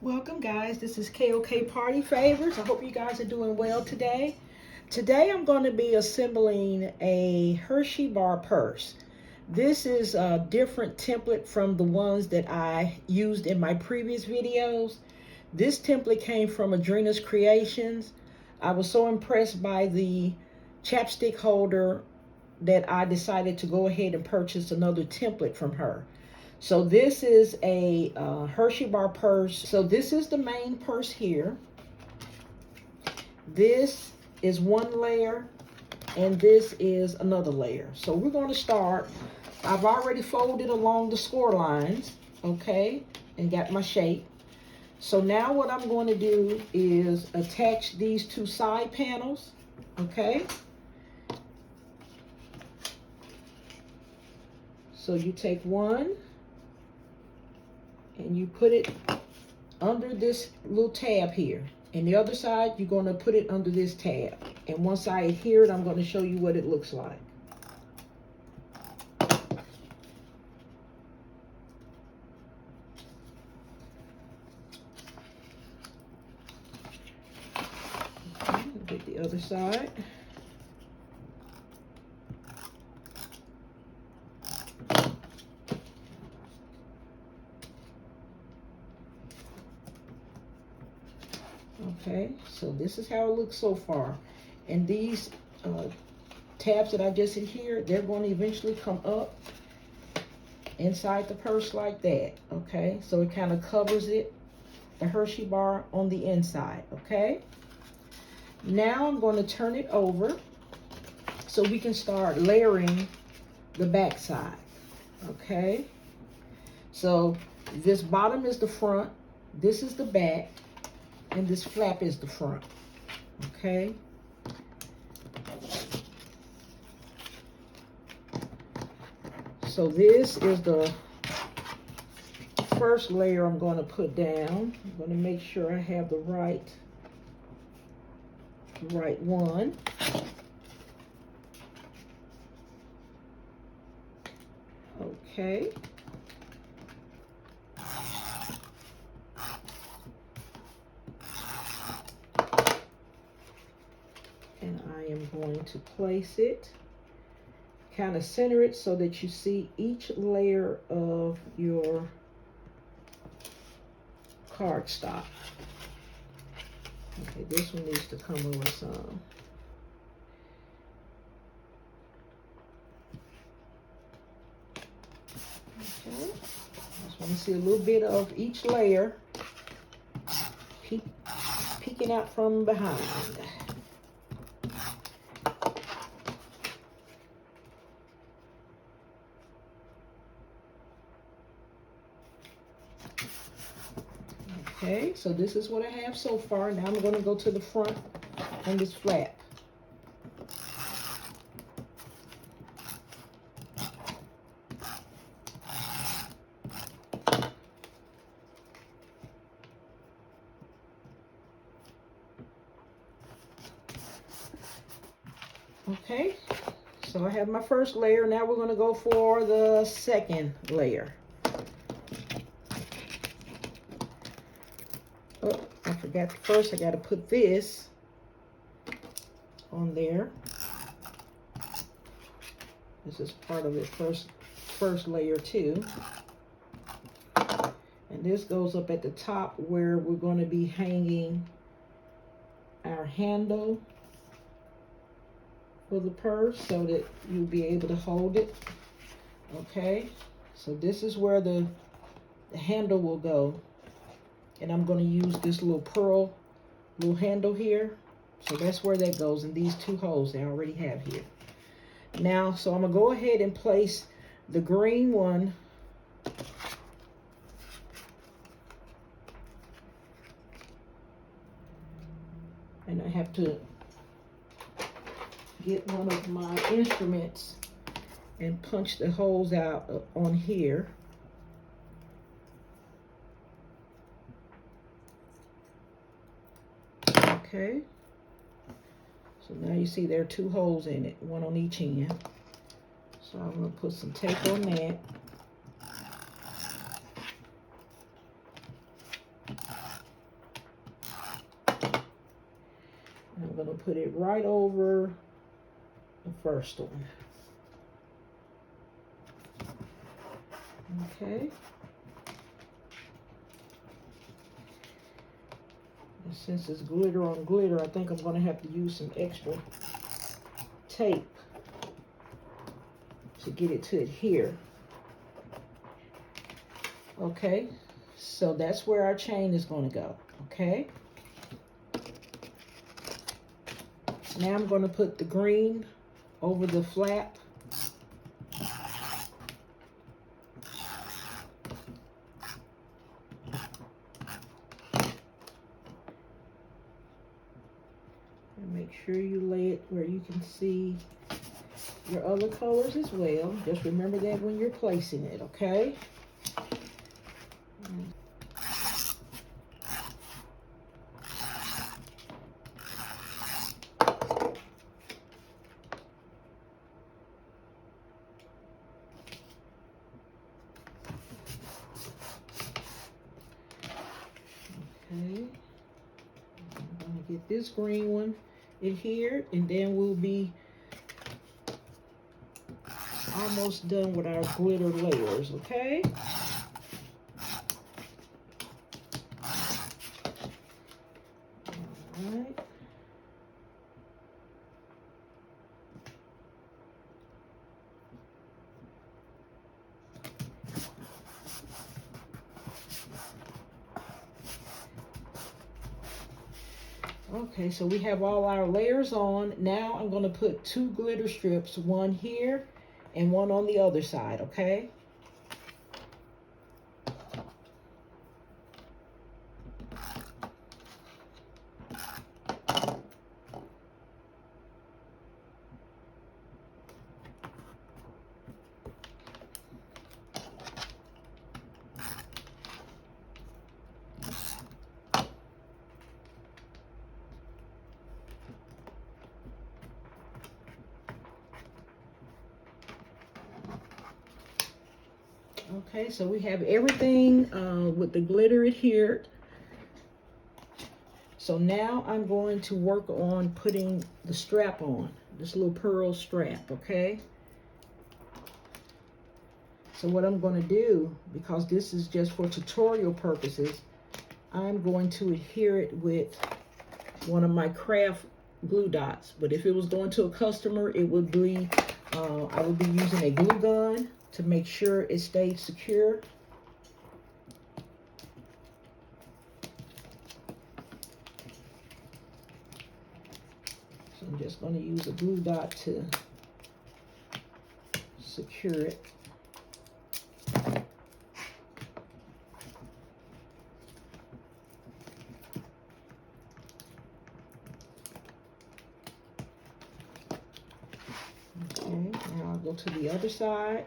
Welcome guys, this is KOK Party Favors. I hope you guys are doing well today. Today I'm going to be assembling a Hershey Bar Purse. This is a different template from the ones that I used in my previous videos. This template came from Adrena's Creations. I was so impressed by the chapstick holder that I decided to go ahead and purchase another template from her. So this is a Hershey Bar Purse. So this is the main purse here. This is one layer and this is another layer. So we're going to start. I've already folded along the score lines, okay, and got my shape. So now what I'm going to do is attach these two side panels, okay. So you take one and you put it under this little tab here. And the other side, you're going to put it under this tab. And once I adhere it, I'm going to show you what it looks like. Okay, get the other side. Okay, so this is how it looks so far. And these tabs that I just adhered, they're going to eventually come up inside the purse like that. Okay, so it kind of covers it, the Hershey bar on the inside. Okay, now I'm going to turn it over so we can start layering the back side. Okay, so this bottom is the front, this is the back, and this flap is the front, okay? So this is the first layer I'm going to put down. I'm going to make sure I have the right one. Okay. And I am going to place it, kind of center it so that you see each layer of your cardstock. Okay, this one needs to come over some. Okay, just want to see a little bit of each layer peeking out from behind. Okay, so this is what I have so far. Now I'm going to go to the front on this flap. Okay, so I have my first layer. Now we're going to go for the second layer. Oh, I forgot first I got to put this on there. This is part of the first layer too. And this goes up at the top where we're going to be hanging our handle for the purse so that you'll be able to hold it. Okay, so this is where the handle will go. And I'm going to use this little pearl little handle here. So that's where that goes in these two holes I already have here. Now, so I'm going to go ahead and place the green one and I have to get one of my instruments and punch the holes out on here. Okay, so now you see there are two holes in it, one on each end. So I'm going to put some tape on that. I'm going to put it right over the first one. Okay. And since it's glitter on glitter, I think I'm going to have to use some extra tape to get it to adhere. Okay, so that's where our chain is going to go. Okay. Now I'm going to put the green over the flap. And make sure you lay it where you can see your other colors as well. Just remember that when you're placing it, okay? Okay, I'm going to get this green one adhered, and then we'll be almost done with our glitter layers, okay? All right. Okay, so we have all our layers on. Now I'm going to put 2 glitter strips, one here and one on the other side, okay? Okay, so we have everything with the glitter adhered. So now I'm going to work on putting the strap on, this little pearl strap, okay? So what I'm going to do, because this is just for tutorial purposes, I'm going to adhere it with one of my craft glue dots. But if it was going to a customer, it would be, I would be using a glue gun to make sure it stayed secure. So I'm just going to use a glue dot to secure it. Okay, now I'll go to the other side.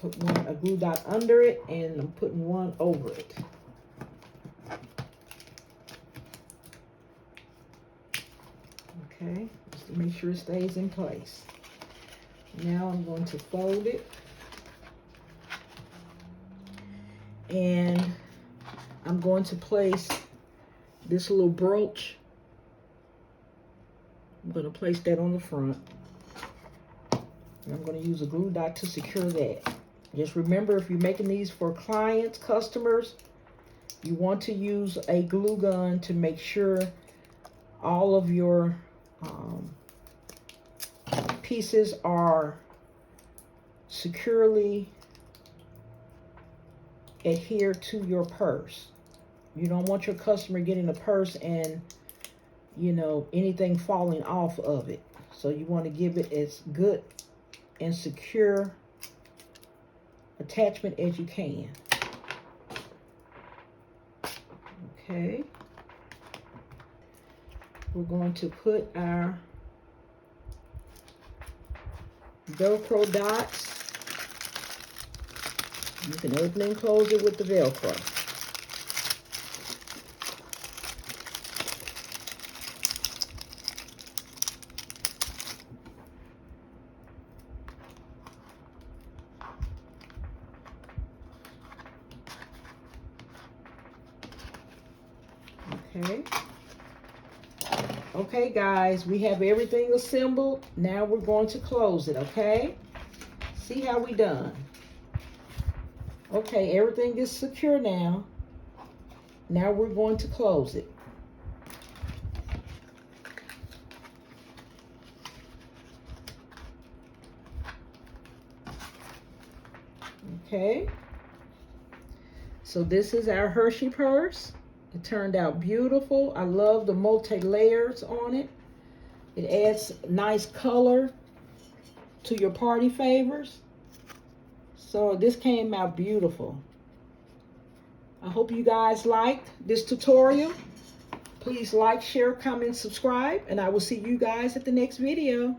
Put a glue dot under it, and I'm putting one over it. Okay, just to make sure it stays in place. Now I'm going to fold it, and I'm going to place this little brooch. I'm going to place that on the front, and I'm going to use a glue dot to secure that. Just remember, if you're making these for clients, customers, you want to use a glue gun to make sure all of your pieces are securely adhered to your purse. You don't want your customer getting a purse and, you know, anything falling off of it. So you want to give it as good and secure attachment as you can. Okay. We're going to put our Velcro dots. You can open and close it with the Velcro. Okay. Okay, guys, we have everything assembled. Now we're going to close it, okay? See how we done. Okay, everything is secure now. Now we're going to close it. Okay. So this is our Hershey purse. It turned out beautiful. I love the multi-layers on it. It adds nice color to your party favors. So this came out beautiful. I hope you guys liked this tutorial. Please like, share, comment, subscribe, and I will see you guys at the next video.